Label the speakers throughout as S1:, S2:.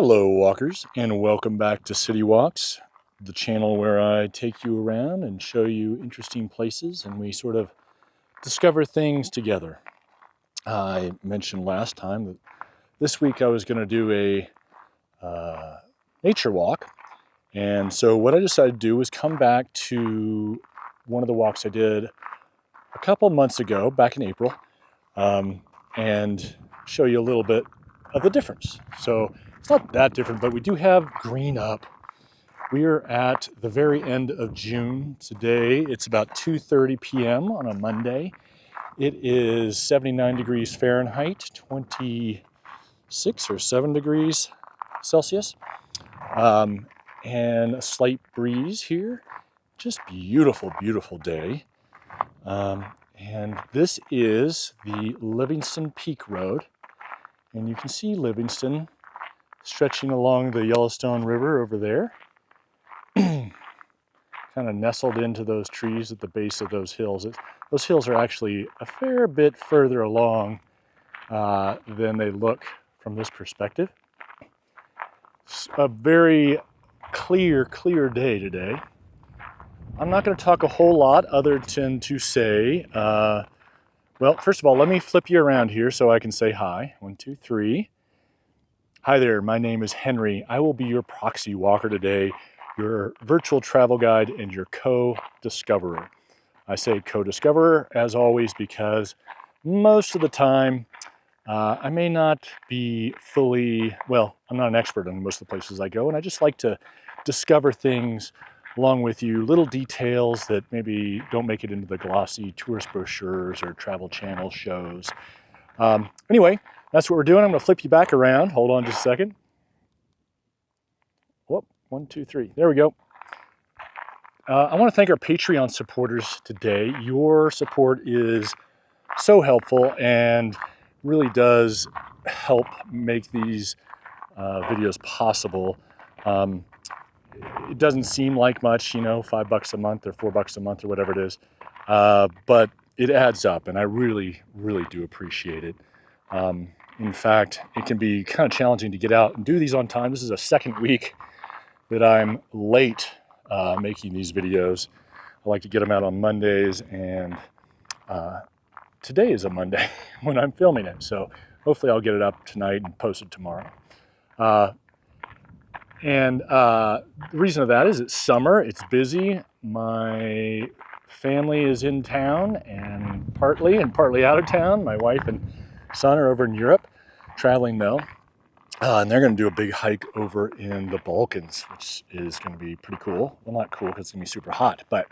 S1: Hello walkers, and welcome back to City Walks, the channel where I take you around and show you interesting places and we sort of discover things together. I mentioned last time that this week I was going to do a nature walk, and so what I decided to do was come back to one of the walks I did a couple months ago, back in April, and show you a little bit of the difference. So it's not that different, but we do have green up. We are at the very end of June. Today it's about 2:30 p.m. on a Monday. It is 79 degrees Fahrenheit, 26 or 7 degrees Celsius, and a slight breeze here. Just beautiful, beautiful day. And this is the Livingston Peak Road. And you can see Livingston stretching along the Yellowstone River over there. Kind of nestled into those trees at the base of those hills. Those hills are actually a fair bit further along than they look from this perspective. It's a very clear day today. I'm not going to talk a whole lot other than to say, well, first of all, let me flip you around here so I can say hi. 1, 2, 3. Hi there, my name is Henry. I will be your proxy walker today, your virtual travel guide, and your co-discoverer. I say co-discoverer, as always, because most of the time, I may not be fully, well, I'm not an expert in most of the places I go, and I just like to discover things along with you, little details that maybe don't make it into the glossy tourist brochures or travel channel shows. Anyway, that's what we're doing. I'm going to flip you back around. Hold on just a second. Whoop, 1, 2, 3. There we go. I want to thank our Patreon supporters today. Your support is so helpful and really does help make these videos possible. It doesn't seem like much, you know, $5 a month or $4 a month or whatever it is, but it adds up, and I really, really do appreciate it. In fact, it can be kind of challenging to get out and do these on time. This is a second week that I'm late making these videos. I like to get them out on Mondays, and today is a Monday when I'm filming it, so hopefully I'll get it up tonight and post it tomorrow. The reason of that is it's summer, it's busy. My family is in town and partly out of town. My wife and son are over in Europe, traveling though. And they're going to do a big hike over in the Balkans, which is going to be pretty cool. Well, not cool because it's going to be super hot, but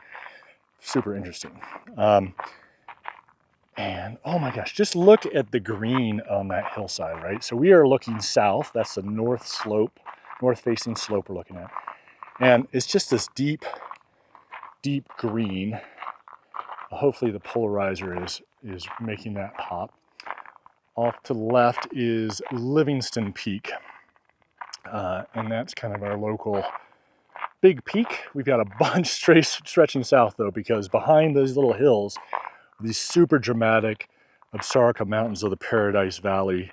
S1: super interesting. And oh my gosh, just look at the green on that hillside, right? So we are looking south. That's the north facing slope we're looking at. And it's just this deep, deep green. Hopefully the polarizer is making that pop. Off to the left is Livingston Peak. And that's kind of our local big peak. We've got a bunch stretching south though, because behind those little hills, these super dramatic Absarka Mountains of the Paradise Valley,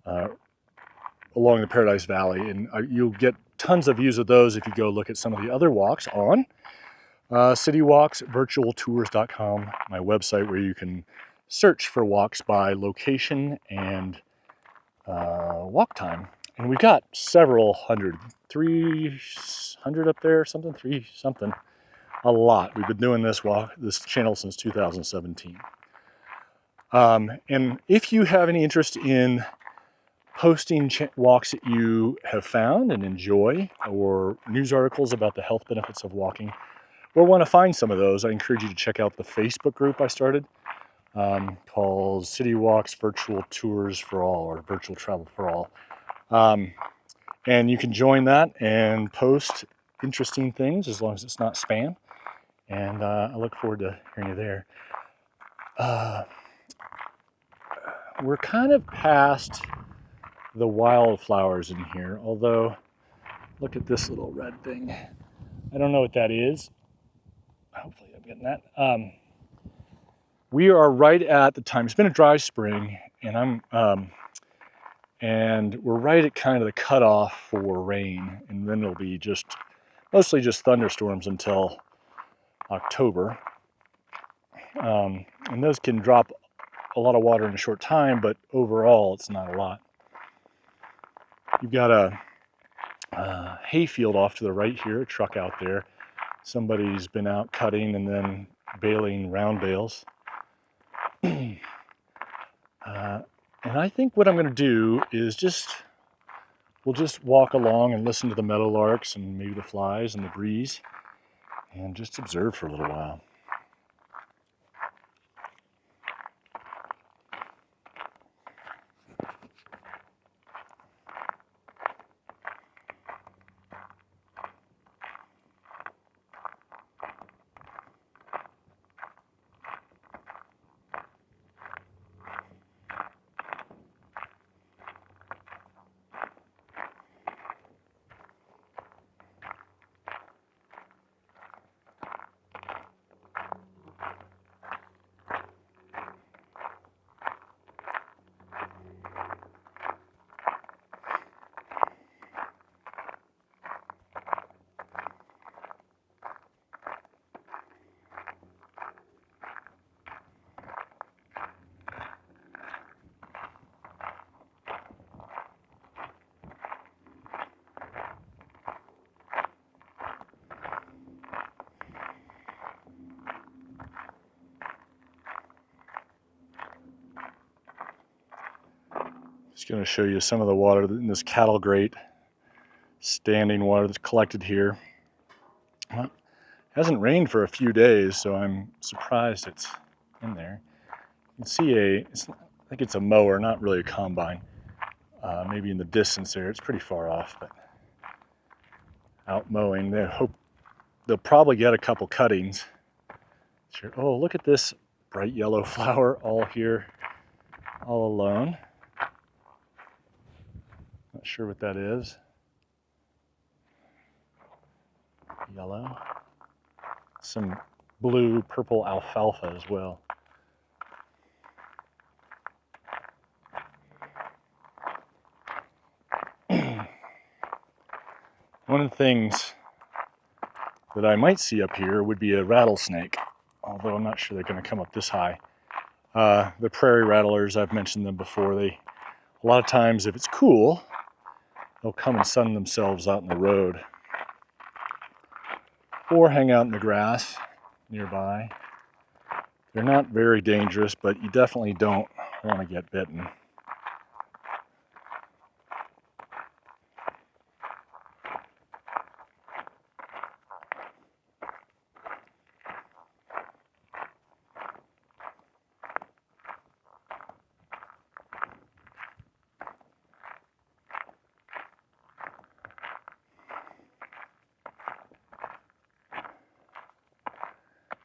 S1: along the Paradise Valley. And you'll get tons of views of those if you go look at some of the other walks on citywalksvirtualtours.com, my website where you can search for walks by location and walk time. And we've got several hundred, 300 up there, something, a lot. We've been doing this channel since 2017. And if you have any interest in posting walks that you have found and enjoy, or news articles about the health benefits of walking, or want to find some of those, I encourage you to check out the Facebook group I started called City Walks Virtual Tours for All, or Virtual Travel for All. And you can join that and post interesting things as long as it's not spam. And I look forward to hearing you there. We're kind of past the wildflowers in here, although look at this little red thing. I don't know what that is. Hopefully I'm getting that. We are right at the time. It's been a dry spring, and and we're right at kind of the cutoff for rain, and then it'll be mostly just thunderstorms until October. And those can drop a lot of water in a short time, but overall it's not a lot. You've got a hay field off to the right here, a truck out there. Somebody's been out cutting and then baling round bales. And I think what I'm going to do is we'll just walk along and listen to the meadowlarks and maybe the flies and the breeze and just observe for a little while. Just going to show you some of the water in this cattle grate, standing water that's collected here. Well, it hasn't rained for a few days, so I'm surprised it's in there. You can see I think it's a mower, not really a combine. Maybe in the distance there, it's pretty far off, but out mowing. They'll probably get a couple cuttings. Sure. Oh, look at this bright yellow flower all here, all alone. Not sure what that is. Yellow. Some blue, purple alfalfa as well. One of the things that I might see up here would be a rattlesnake, although I'm not sure they're going to come up this high. The prairie rattlers, I've mentioned them before. A lot of times, if it's cool, they'll come and sun themselves out in the road or hang out in the grass nearby. They're not very dangerous, but you definitely don't want to get bitten.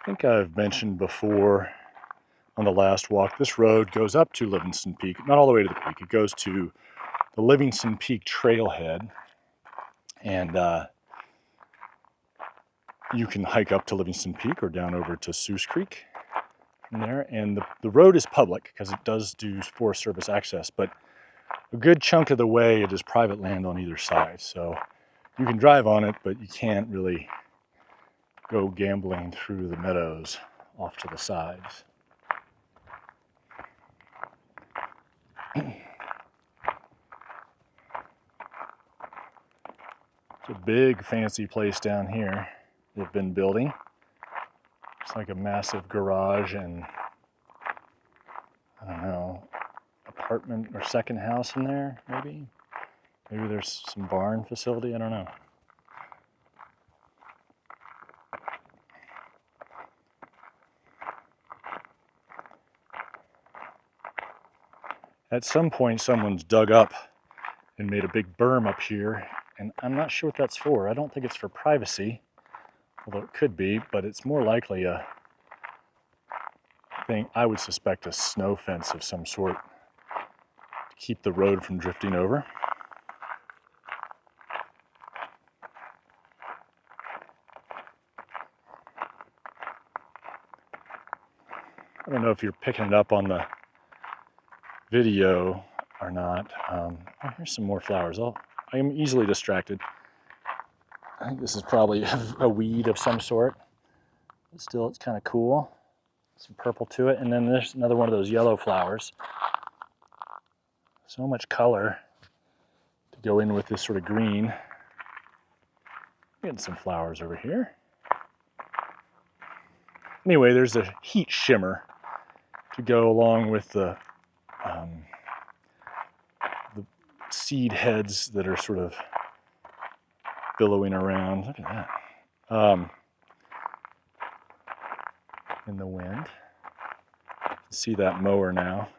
S1: I think I've mentioned before on the last walk, this road goes up to Livingston Peak, not all the way to the peak. It goes to the Livingston Peak trailhead, and you can hike up to Livingston Peak or down over to Seuss Creek from there. And the road is public because it does do Forest Service access, but a good chunk of the way it is private land on either side. So you can drive on it, but you can't really go gambling through the meadows off to the sides. It's a big fancy place down here they've been building. It's like a massive garage and, I don't know, apartment or second house in there, maybe? Maybe there's some barn facility, I don't know. At some point, someone's dug up and made a big berm up here, and I'm not sure what that's for. I don't think it's for privacy, although it could be, but it's more likely a thing, I would suspect a snow fence of some sort to keep the road from drifting over. I don't know if you're picking it up on the video. are not. Oh, here's some more flowers. I am easily distracted. I think this is probably a weed of some sort. But still, it's kind of cool. Some purple to it. And then there's another one of those yellow flowers. So much color to go in with this sort of green. Getting some flowers over here. Anyway, there's a heat shimmer to go along with the seed heads that are sort of billowing around. Look at that. In the wind. See that mower now.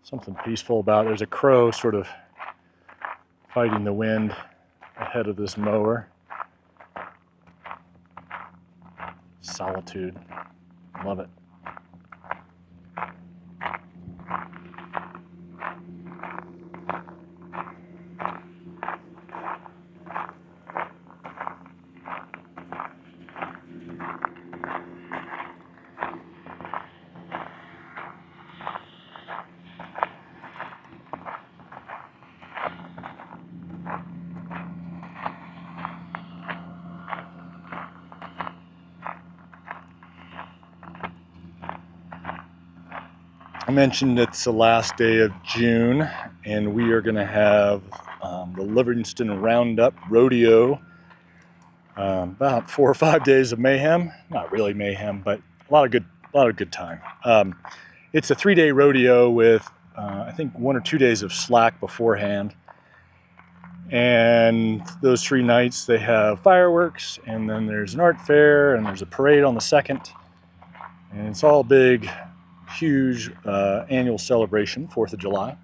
S1: Something peaceful about it. There's a crow sort of fighting the wind ahead of this mower. Solitude. Love it. I mentioned it's the last day of June, and we are going to have the Livingston Roundup Rodeo. About 4 or 5 days of mayhem. Not really mayhem, but a lot of good time. It's a 3-day rodeo with I think 1 or 2 days of slack beforehand. And those 3 nights they have fireworks, and then there's an art fair, and there's a parade on the 2nd. And it's all big, huge annual celebration, 4th of July.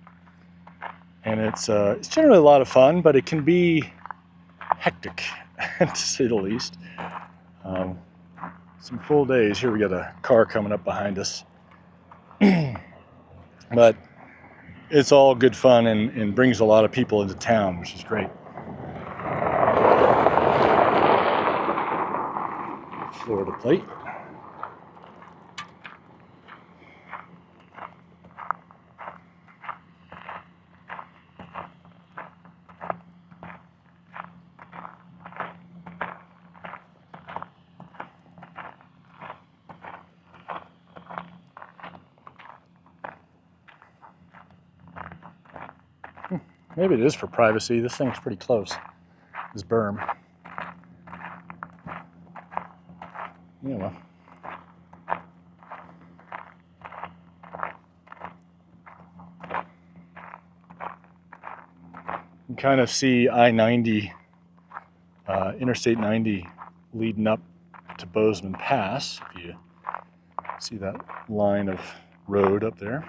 S1: And it's generally a lot of fun, but it can be hectic, to say the least. Some full days. Here we got a car coming up behind us. But it's all good fun and brings a lot of people into town, which is great. Florida plate. Maybe it is for privacy. This thing's pretty close. This berm. Yeah, well. You can kind of see I-90, Interstate 90 leading up to Bozeman Pass, if you see that line of road up there.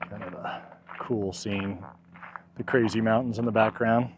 S1: Kind of a cool scene. The crazy mountains in the background.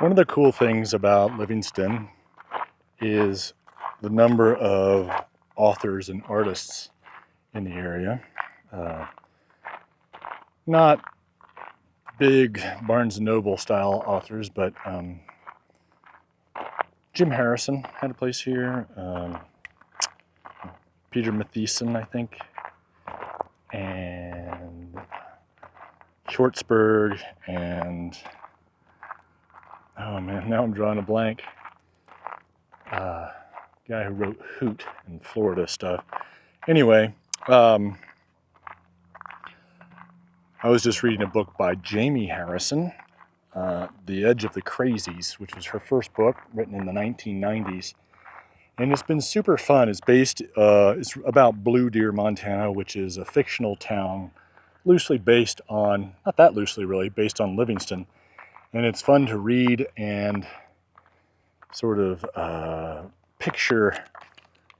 S1: One of the cool things about Livingston is the number of authors and artists in the area. Not big Barnes & Noble style authors, but Jim Harrison had a place here, Peter Matthiessen, I think, and Schwartzberg, and oh man, now I'm drawing a blank. Guy who wrote Hoot and Florida stuff. Anyway, I was just reading a book by Jamie Harrison, The Edge of the Crazies, which was her first book, written in the 1990s. And it's been super fun. It's about Blue Deer, Montana, which is a fictional town loosely based on, not that loosely really, based on Livingston. And it's fun to read and sort of picture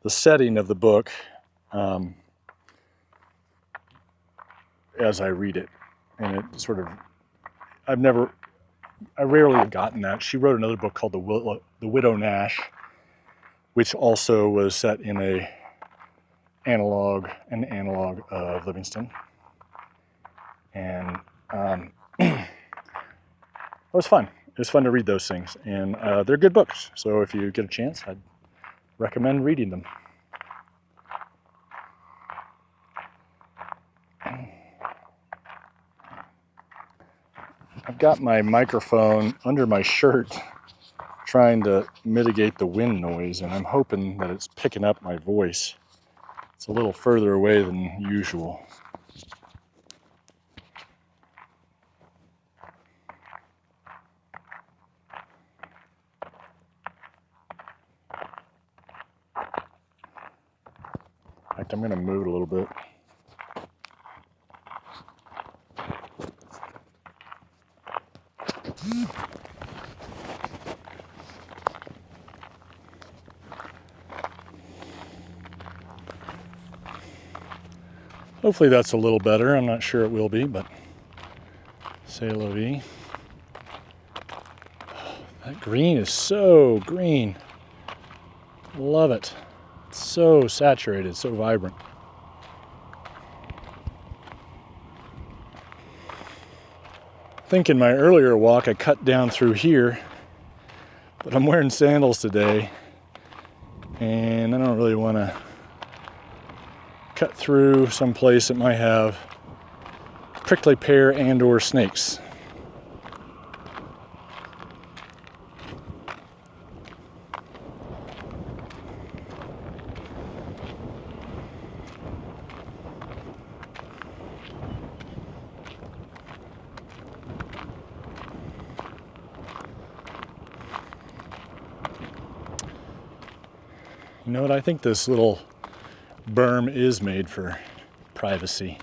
S1: the setting of the book as I read it. And it sort of, I rarely have gotten that. She wrote another book called The Widow Nash, which also was set in an analog of Livingston. And it was fun. It was fun to read those things. And they're good books. So if you get a chance, I'd recommend reading them. I've got my microphone under my shirt trying to mitigate the wind noise, and I'm hoping that it's picking up my voice. It's a little further away than usual. In fact, I'm going to move it a little bit. Hopefully that's a little better. I'm not sure it will be, but c'est la vie. That green is so green. Love it. It's so saturated, so vibrant. I think in my earlier walk I cut down through here, but I'm wearing sandals today, and I don't really want to cut through some place that might have prickly pear and or snakes. You know what? I think this little berm is made for privacy.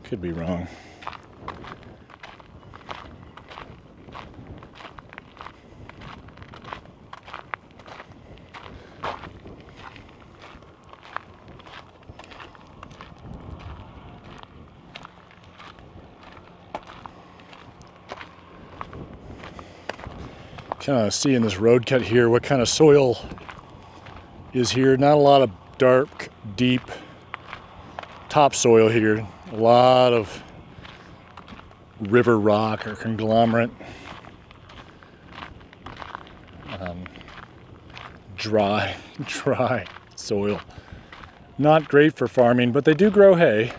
S1: Could be wrong. Kind of seeing this road cut here, what kind of soil is here. Not a lot of dark, deep topsoil here. A lot of river rock or conglomerate. Dry soil. Not great for farming, but they do grow hay,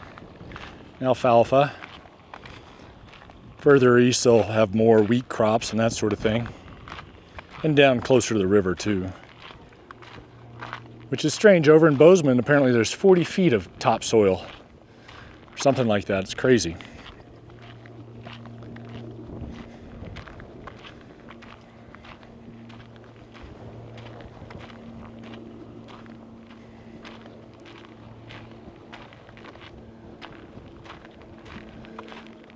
S1: alfalfa. Further east they'll have more wheat crops and that sort of thing. And down closer to the river too. Which is strange. Over in Bozeman, apparently there's 40 feet of topsoil. Or something like that. It's crazy.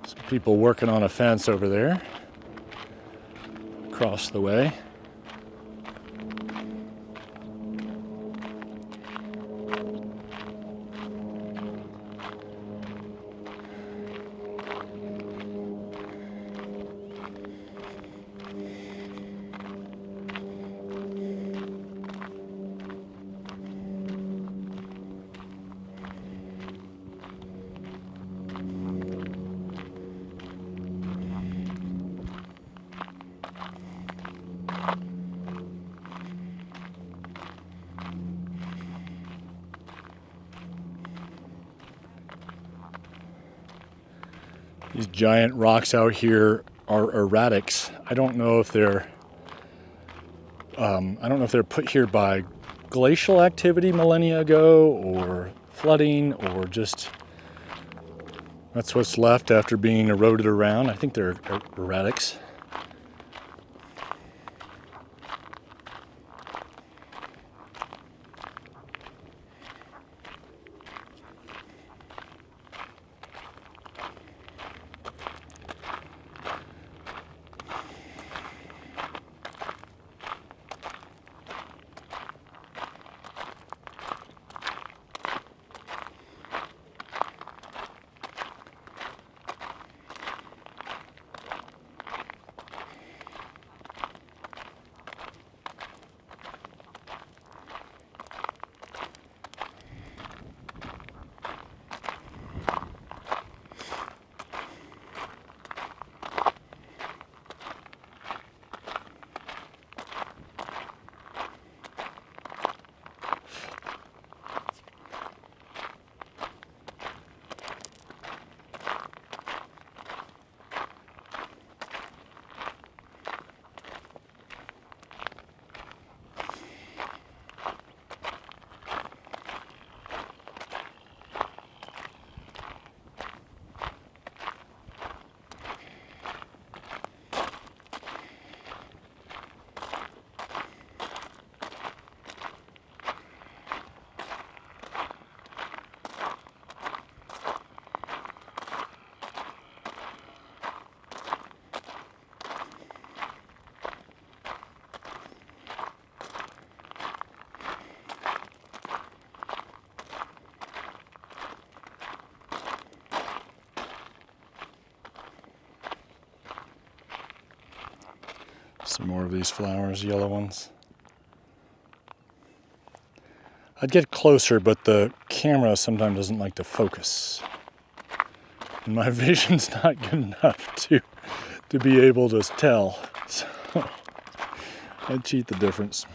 S1: Some people working on a fence over there. Across the way. These giant rocks out here are erratics. I don't know if they're put here by glacial activity millennia ago, or flooding, or just that's what's left after being eroded around. I think they're erratics. Some more of these flowers, yellow ones. I'd get closer, but the camera sometimes doesn't like to focus. And my vision's not good enough to be able to tell. So I'd cheat the difference.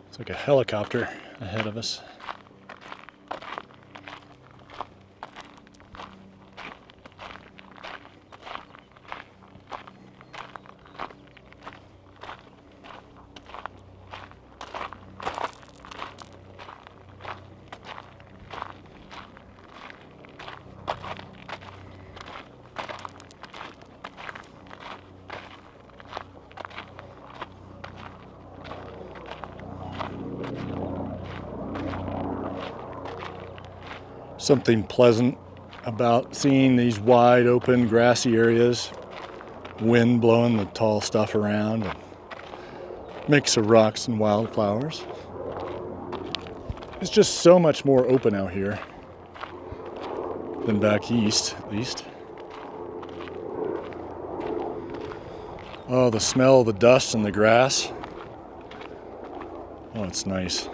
S1: It's like a helicopter ahead of us. Something pleasant about seeing these wide open grassy areas, wind blowing the tall stuff around, and mix of rocks and wildflowers. It's just so much more open out here than back east, at least. Oh, the smell of the dust and the grass. Oh, it's nice.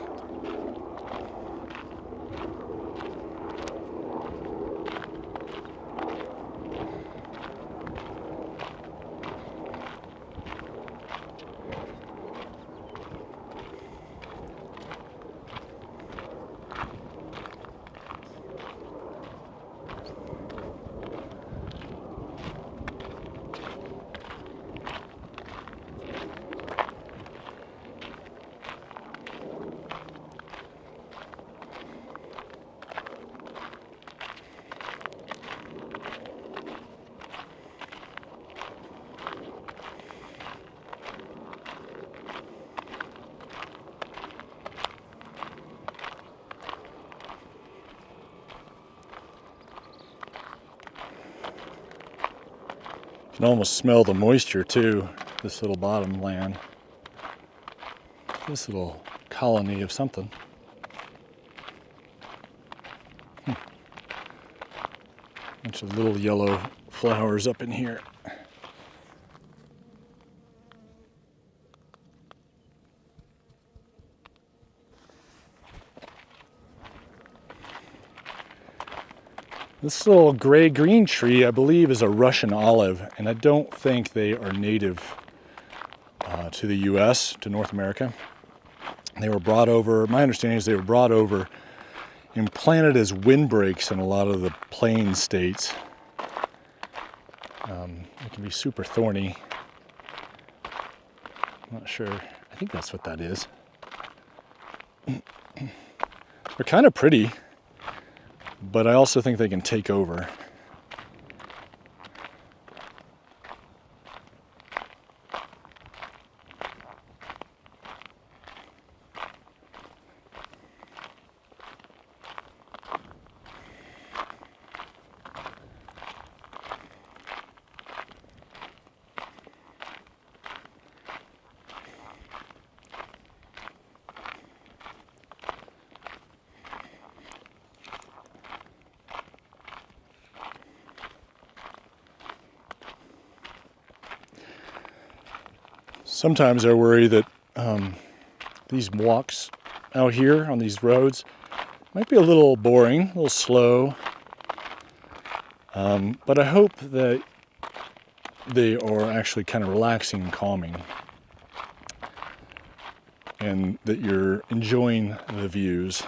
S1: You can almost smell the moisture too, this little bottom land. This little colony of something. Bunch of little yellow flowers up in here. This little gray-green tree, I believe, is a Russian olive, and I don't think they are native to the U.S., to North America. They were brought over, my understanding is they were brought over and planted as windbreaks in a lot of the plain states. It can be super thorny. I'm not sure. I think that's what that is. They're kind of pretty, but I also think they can take over. Sometimes I worry that these walks out here on these roads might be a little boring, a little slow, but I hope that they are actually kind of relaxing and calming, and that you're enjoying the views.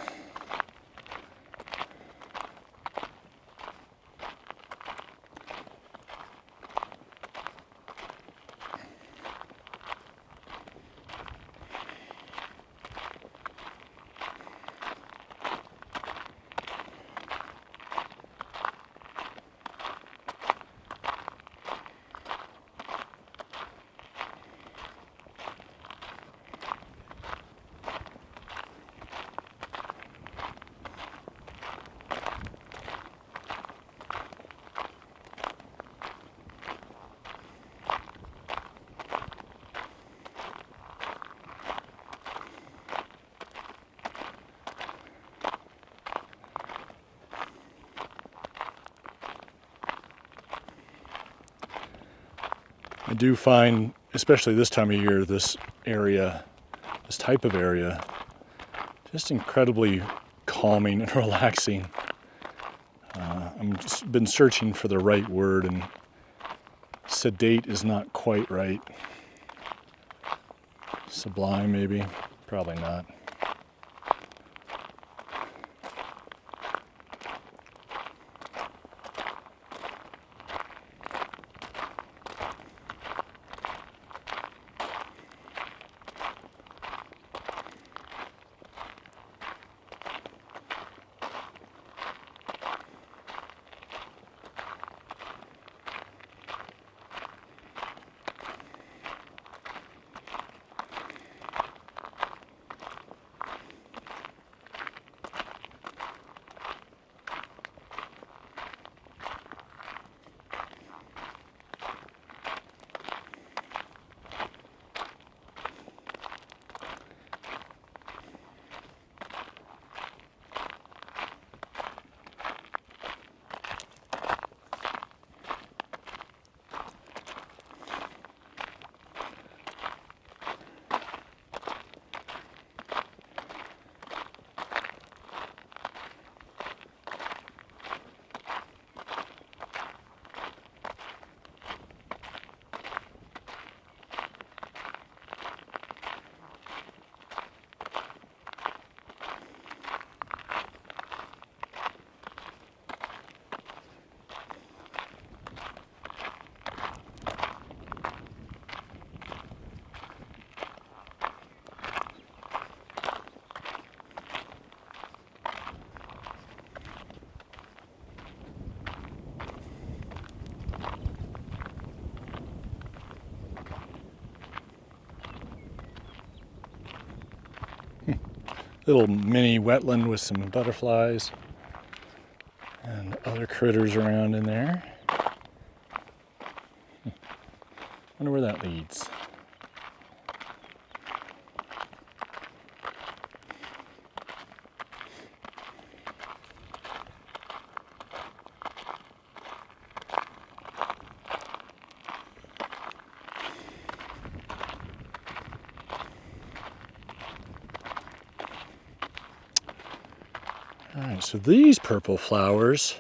S1: I do find, especially this time of year, this area, this type of area, just incredibly calming and relaxing. I've just been searching for the right word, and sedate is not quite right. Sublime, maybe? Probably not. Little mini wetland with some butterflies and other critters around in there. Wonder where that leads. All right, so these purple flowers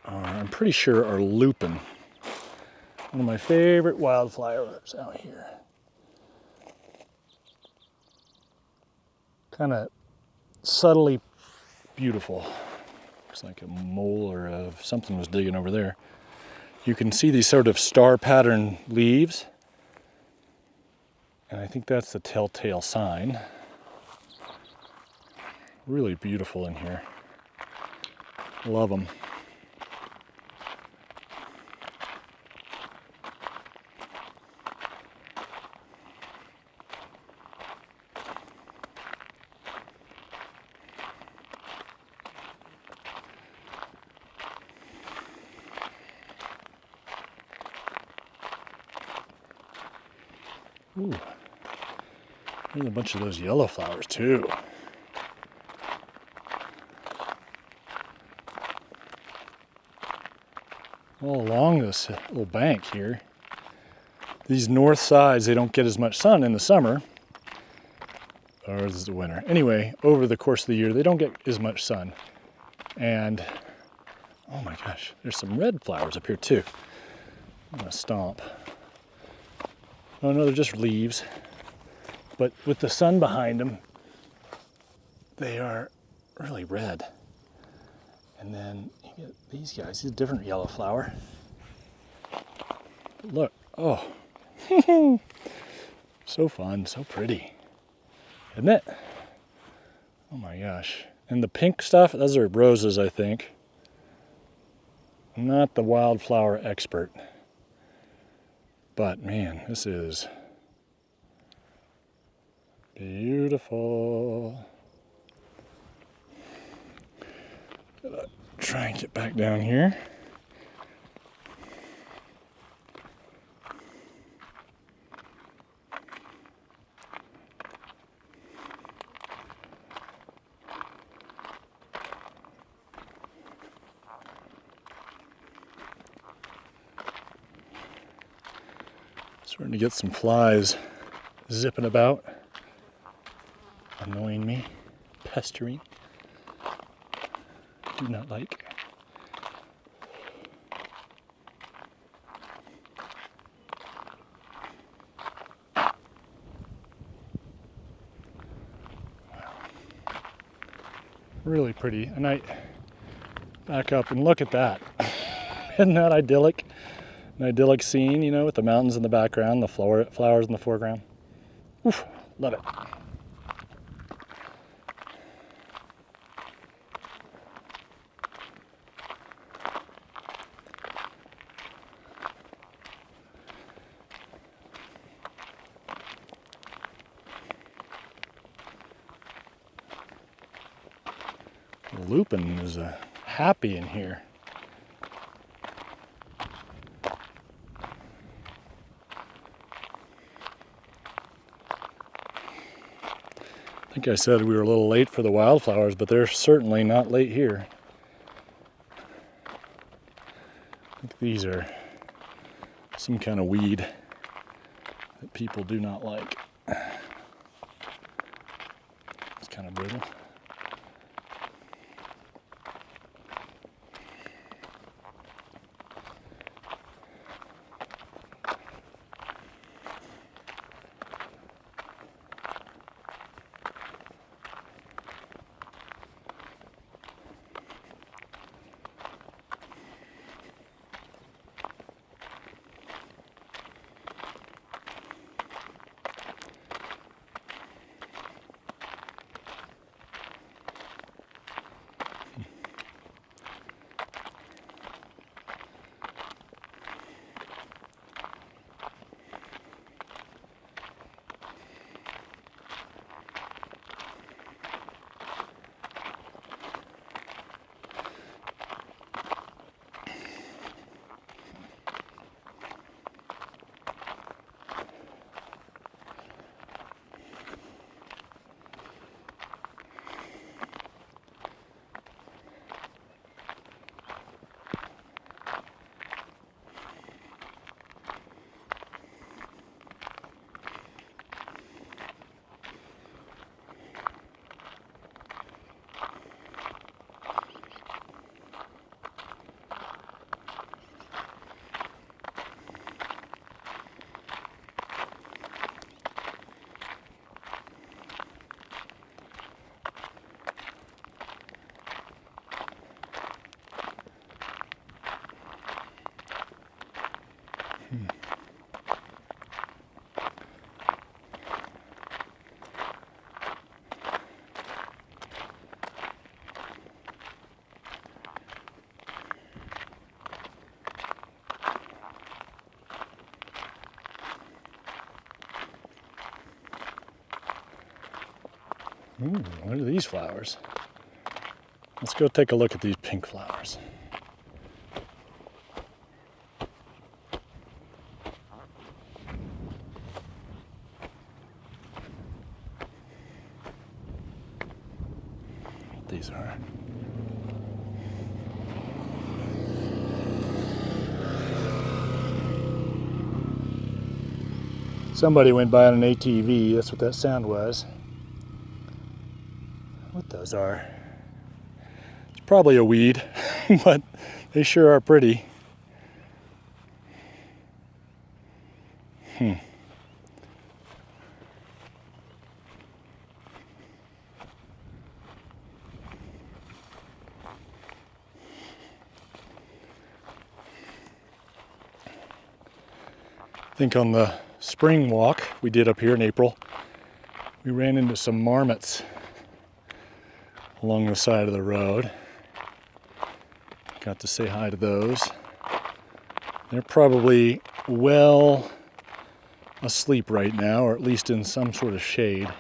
S1: I'm pretty sure are lupin. One of my favorite wildflowers out here. Kind of subtly beautiful. Looks like a mole or something was digging over there. You can see these sort of star pattern leaves. And I think that's the telltale sign. Really beautiful in here. Love them. Ooh, there's a bunch of those yellow flowers too. All along this little bank here. These north sides, they don't get as much sun in the summer, or this is the winter. Anyway, over the course of the year, they don't get as much sun. And, oh my gosh, there's some red flowers up here too. I'm gonna stomp. Oh no, they're just leaves. But with the sun behind them, they are really red. And then you get these guys, this is a different yellow flower. Look, oh, so fun, so pretty, isn't it? Oh my gosh. And the pink stuff, those are roses, I think. I'm not the wildflower expert. But man, this is beautiful. Gotta try and get back down here. Starting to get some flies zipping about, annoying me, pestering. Do not like. Really pretty. And I back up and look at that. Isn't that idyllic? An idyllic scene, you know, with the mountains in the background, the flowers in the foreground. Oof, love it. The lupin is happy in here. I think I said we were a little late for the wildflowers, but they're certainly not late here. I think these are some kind of weed that people do not like. It's kind of brittle. Ooh, what are these flowers? Let's go take a look at these pink flowers. What these are. Somebody went by on an ATV, that's what that sound was. What those are? It's probably a weed, but they sure are pretty. I think on the spring walk we did up here in April, we ran into some marmots along the side of the road. Got to say hi to those. They're probably well asleep right now, or at least in some sort of shade.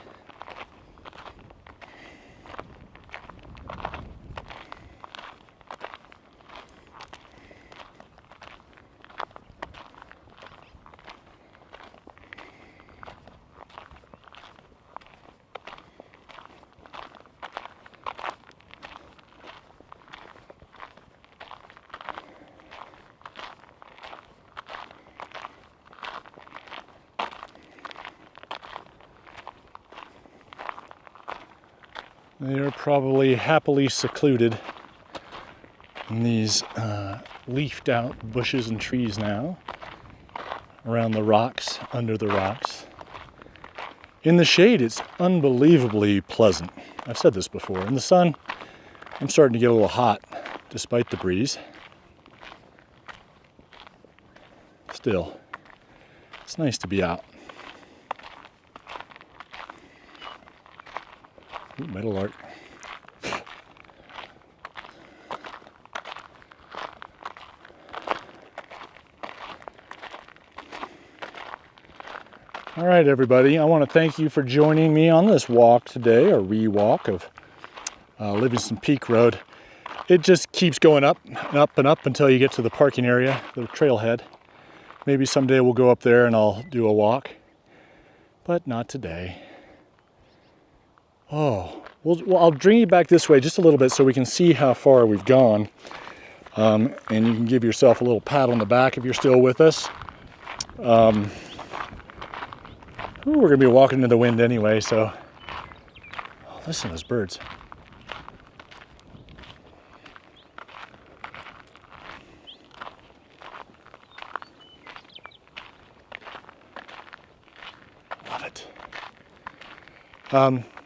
S1: They are probably happily secluded in these leafed out bushes and trees now, around the rocks, under the rocks. In the shade, it's unbelievably pleasant. I've said this before. In the sun, I'm starting to get a little hot, despite the breeze. Still, it's nice to be out. Ooh, meadowlark. All right, everybody, I want to thank you for joining me on this walk today, or re-walk of Livingston Peak Road. It just keeps going up and up and up until you get to the parking area, the trailhead. Maybe someday we'll go up there and I'll do a walk, but not today. Oh, well, I'll bring you back this way just a little bit so we can see how far we've gone. And you can give yourself a little pat on the back if you're still with us. We're going to be walking into the wind anyway, so listen to those birds. Love it.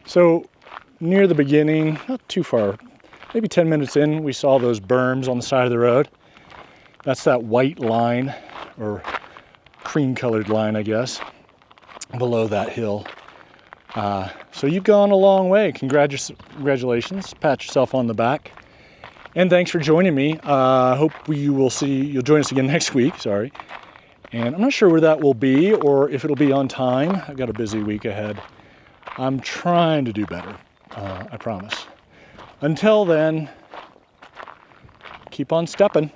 S1: So near the beginning, not too far, maybe 10 minutes in, we saw those berms on the side of the road. That's that white line, or cream-colored line, I guess, below that hill. So you've gone a long way. Congratulations. Pat yourself on the back. And thanks for joining me. Hope you'll join us again next week, sorry. And I'm not sure where that will be or if it'll be on time. I've got a busy week ahead. I'm trying to do better, I promise. Until then, keep on stepping.